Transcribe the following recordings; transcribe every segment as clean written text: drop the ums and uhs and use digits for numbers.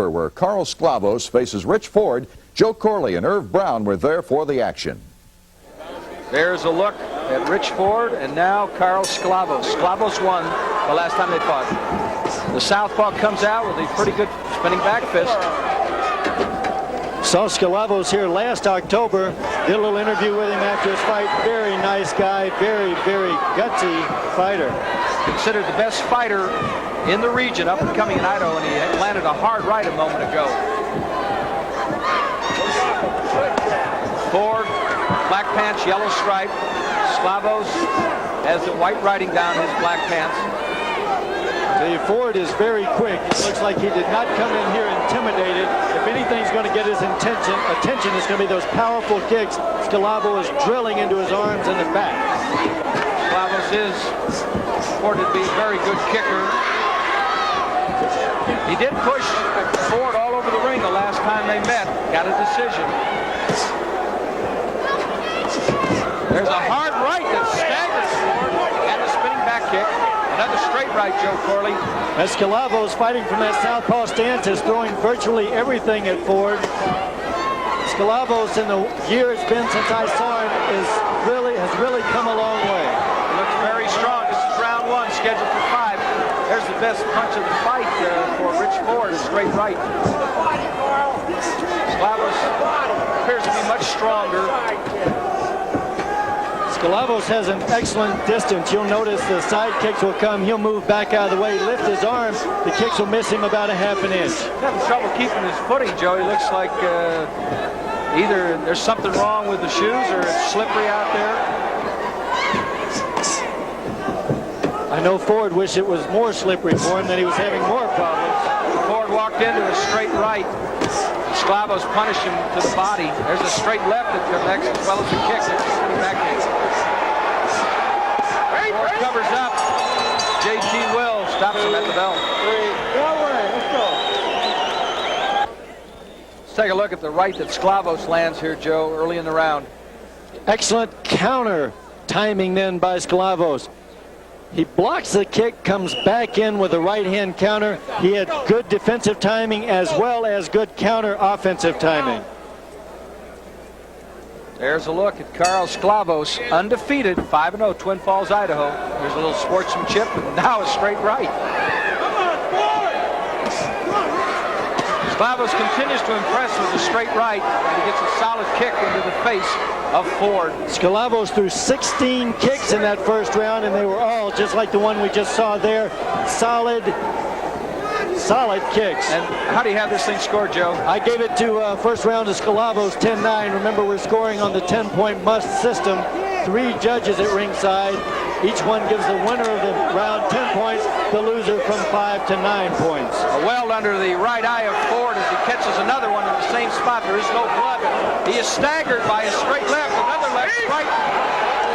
October, where Carl Sklavos faces Rich Ford. Joe Corley and Irv Brown were there for the action. There's a look at Rich Ford and now Carl Sklavos. Sklavos won the last time they fought. The southpaw comes out with a pretty good spinning back fist. Saw Sklavos here last October. Did a little interview with him after his fight. Very nice guy. Very, very gutsy fighter. Considered the best fighter in the region, up and coming in Idaho, and he landed a hard right a moment ago. Ford, black pants, yellow stripe. Sklavos has the white writing down his black pants. Ford is very quick. It looks like he did not come in here intimidated. If anything's going to get his attention, it's going to be those powerful kicks. Sklavos is drilling into his arms and the back. Sklavos is reported to be a very good kicker. He did push Ford all over the ring the last time they met. Got a decision. There's a hard right that staggers Ford and a spinning back kick. Another straight right, Joe Corley. As Sklavos fighting from that southpaw stance is throwing virtually everything at Ford. Sklavos in the year it's been since I saw him has really come a long way. He looks very strong. This is round one, scheduled for 5. There's the best punch of the fight for Rich Ford, a straight right. Sklavos appears to be much stronger. Sklavos has an excellent distance. You'll notice the side kicks will come. He'll move back out of the way, lift his arm. The kicks will miss him about a ½ inch. He's having trouble keeping his footing, Joe. He looks like either there's something wrong with the shoes or it's slippery out there. I know Ford wished it was more slippery for him, that he was having more problems. Ford walked into a straight right. Sklavos punished him to the body. There's a straight left that connects as well as a kick. There's a spinning back kick. Ford covers up. JT Will stops him at the bell. Let's take a look at the right that Sklavos lands here, Joe, early in the round. Excellent counter timing then by Sklavos. He blocks the kick, comes back in with a right-hand counter. He had good defensive timing as well as good counter offensive timing. There's a look at Carl Sklavos, undefeated, 5-0, Twin Falls, Idaho. There's a little sportsmanship, and now a straight right. Sklavos continues to impress with a straight right, and he gets a solid kick into the face of Ford. Sklavos threw 16 kicks in that first round, and they were all just like the one we just saw there. Solid kicks. And how do you have this thing scored, Joe? I gave it to first round to Sklavos, 10-9. Remember, we're scoring on the 10-point must system. 3 judges at ringside. Each one gives the winner of the round 10 points, the loser from 5 to 9 points. A weld under the right eye of Ford as he catches another one in the same spot. There is no blood. He is staggered by a straight left, another left, right.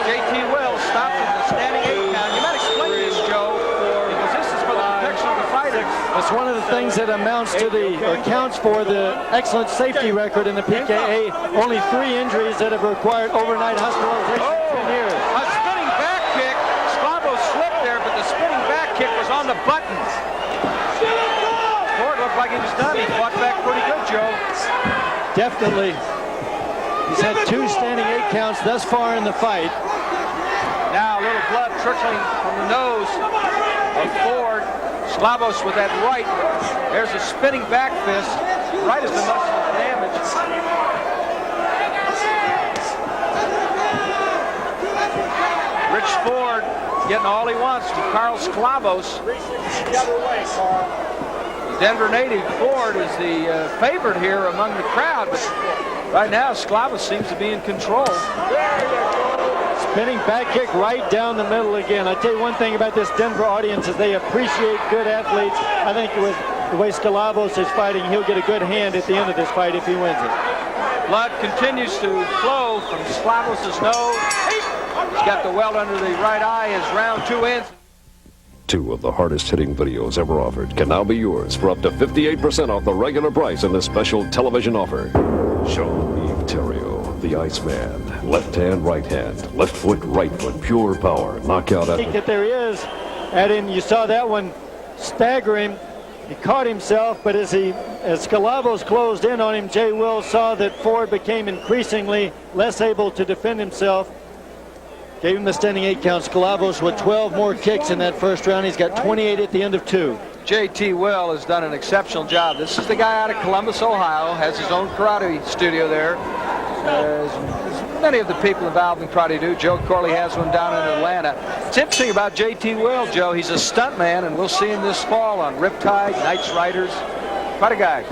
JT Will stops at the standing 8 count. You might explain this, Joe, because this is for the protection of the fighter. It's one of the things that amounts to or counts for the excellent safety record in the PKA. Only 3 injuries that have required overnight hospitalization in 10 years. A spinning back kick. Sklavos slipped there, but the spinning back kick was on the button. Ford looked like he was done. He fought back pretty good, Joe. Definitely. He's had 2 standing 8 counts thus far in the fight. Now a little blood trickling from the nose of Ford. Sklavos with that right. There's a spinning back fist. Right has been much damaged. Rich Ford getting all he wants from Carl Sklavos. The Denver native Ford is the favorite here among the crowd, but right now Sklavos seems to be in control. Spinning back kick right down the middle again. I tell you one thing about this Denver audience is they appreciate good athletes. I think with the way Sklavos is fighting, he'll get a good hand at the end of this fight if he wins it. Blood continues to flow from Sklavos' nose. He's got the welt under the right eye as round 2 ends. 2 of the hardest hitting videos ever offered can now be yours for up to 58% off the regular price in this special television offer. Sean Eve Terrio, the Iceman. Left hand, right hand. Left foot, right foot. Pure power. Knockout. I think that there is. Add in, you saw that one stagger him. He caught himself, but as Sklavos closed in on him, Jay Will saw that Ford became increasingly less able to defend himself. Gave him the standing 8 count. Sklavos with 12 more kicks in that first round. He's got 28 at the end of 2. J.T. Will has done an exceptional job. This is the guy out of Columbus, Ohio, has his own karate studio there. As many of the people involved in karate do. Joe Corley has one down in Atlanta. It's interesting about J.T. Will, Joe. He's a stunt man, and we'll see him this fall on Riptide, Knights Riders. Quite a guy.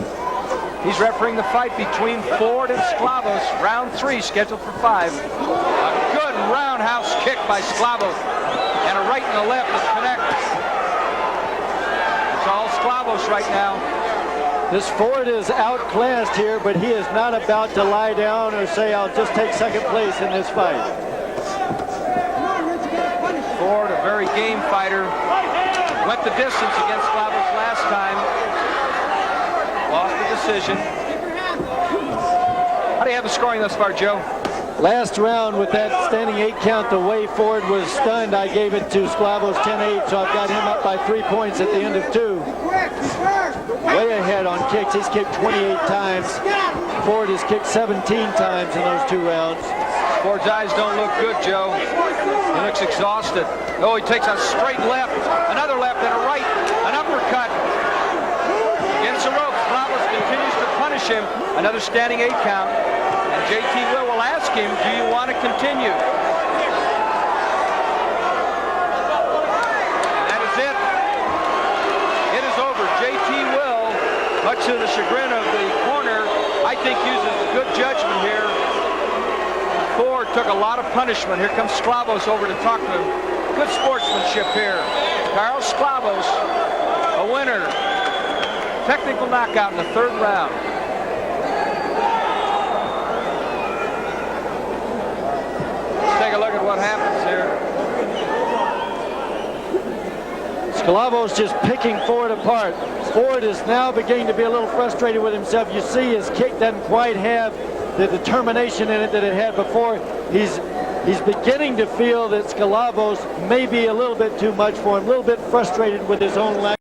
He's refereeing the fight between Ford and Sklavos. Round 3 scheduled for 5. A good roundhouse kick by Sklavos. And a right and a left that connect. It's all Sklavos right now. This Ford is outclassed here, but he is not about to lie down or say, I'll just take second place in this fight. Ford, a very game fighter. Went the distance against Sklavos last time. Lost the decision. How do you have the scoring thus far, Joe? Last round with that standing 8 count, the way Ford was stunned, I gave it to Sklavos 10-8, so I've got him up by 3 points at the end of 2. Way ahead on kicks. He's kicked 28 times. Ford has kicked 17 times in those 2 rounds. Ford's eyes don't look good, Joe. He looks exhausted. Oh, he takes a straight left, another left, and a right, an uppercut. Against the ropes, Sklavos continues to punish him. Another standing 8 count. And J.T. Will ask him, do you want to continue? And that is it. It is over. J.T. Will, much to the chagrin of the corner, I think uses good judgment here. Ford took a lot of punishment. Here comes Sklavos over to talk to him. Good sportsmanship here. Carl Sklavos, a winner. Technical knockout in the 3rd round. Take a look at what happens here. Sklavos just picking Ford apart. Ford is now beginning to be a little frustrated with himself. You see his kick doesn't quite have the determination in it that it had before. He's beginning to feel that Sklavos may be a little bit too much for him, a little bit frustrated with his own lack.